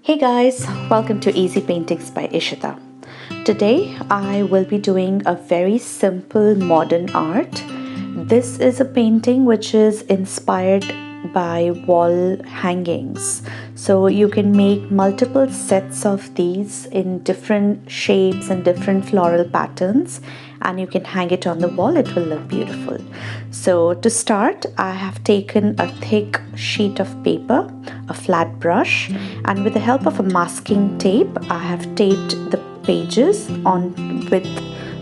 Hey guys, welcome to Easy Paintings by Ishita. Today I will be doing a very simple modern art. This is a painting which is inspired by wall hangings. So you can make multiple sets of these in different shapes and different floral patterns, and you can hang it on the wall. It will look beautiful. So to start, I have taken a thick sheet of paper, a flat brush, and with the help of a masking tape, I have taped the pages on with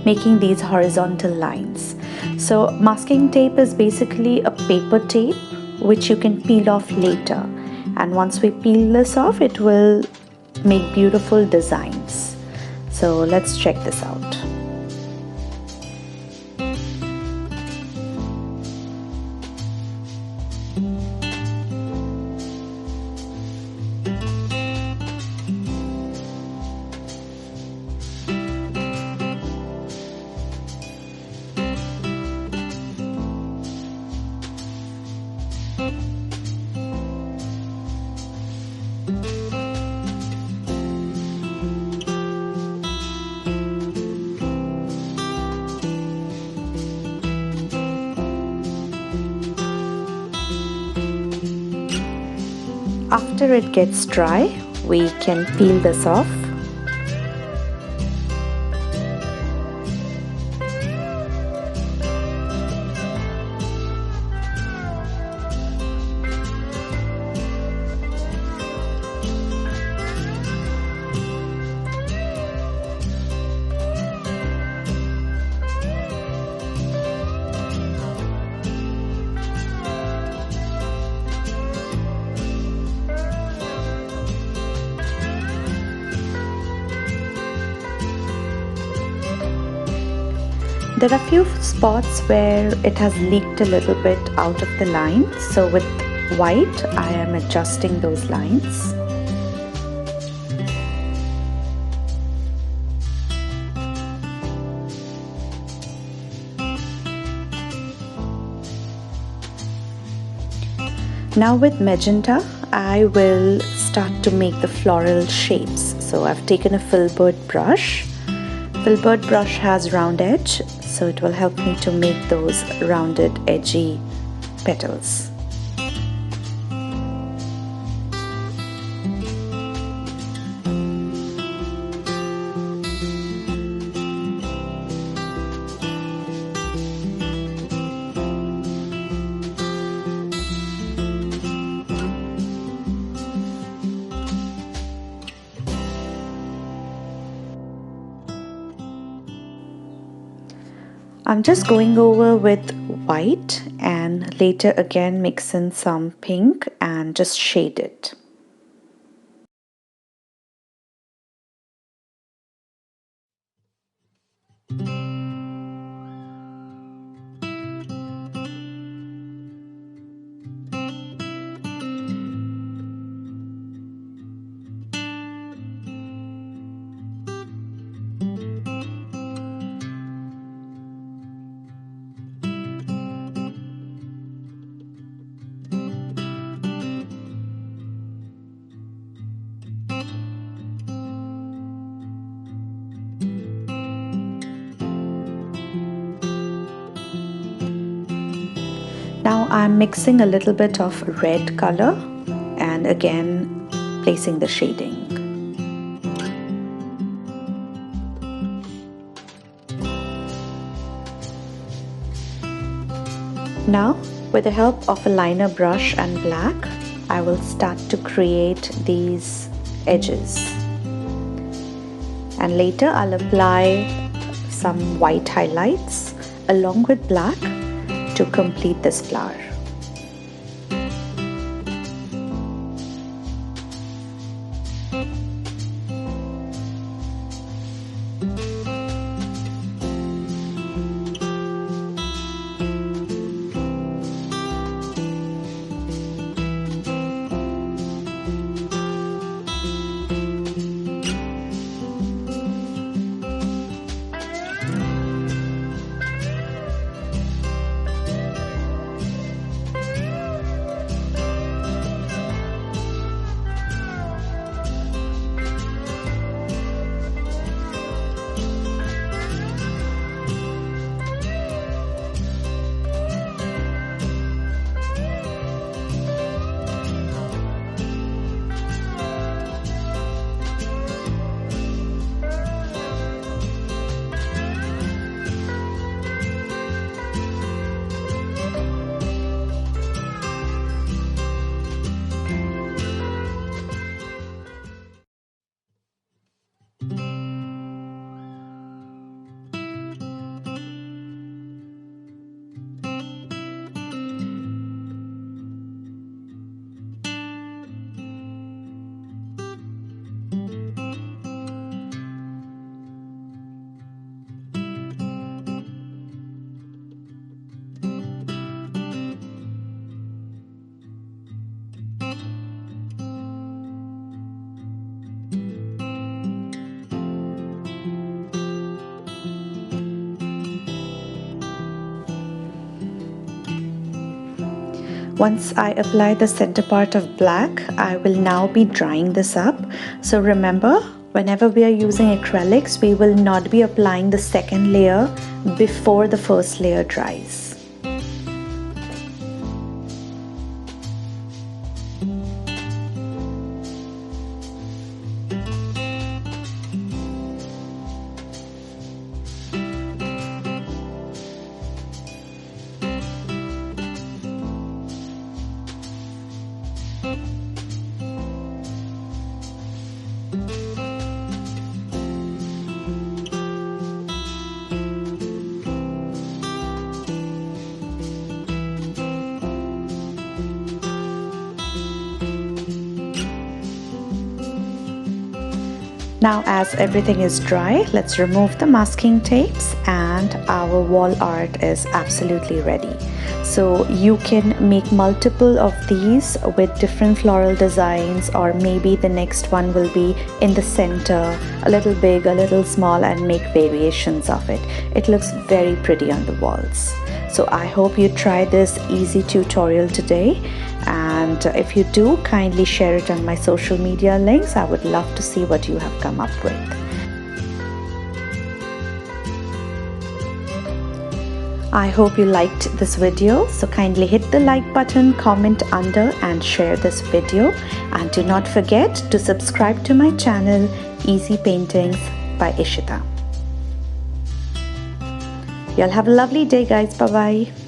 making these horizontal lines. So masking tape is basically a paper tape which you can peel off later, and once we peel this off, it will make beautiful designs. So let's check this out. After it gets dry, we can peel this off. There are a few spots where it has leaked a little bit out of the line, so with white I am adjusting those lines. Now with magenta, I will start to make the floral shapes. So I've taken a filbert brush. Filbert brush has round edge, so it will help me to make those rounded edgy petals. I'm just going over with white and later again mix in some pink and just shade it. Now I'm mixing a little bit of red color and again placing the shading. Now with the help of a liner brush and black, I will start to create these edges. And later I'll apply some white highlights along with black to complete this flower. Once I apply the center part of black, I will now be drying this up. So remember, whenever we are using acrylics, we will not be applying the second layer before the first layer dries. Now as everything is dry, let's remove the masking tapes and our wall art is absolutely ready. So you can make multiple of these with different floral designs, or maybe the next one will be in the center, a little big, a little small, and make variations of it. It looks very pretty on the walls. So I hope you try this easy tutorial today, and if you do, kindly share it on my social media links. I would love to see what you have come up with. I hope you liked this video, so kindly hit the like button, comment under and share this video, and do not forget to subscribe to my channel Easy Paintings by Ishita. You'll have a lovely day, guys. Bye bye.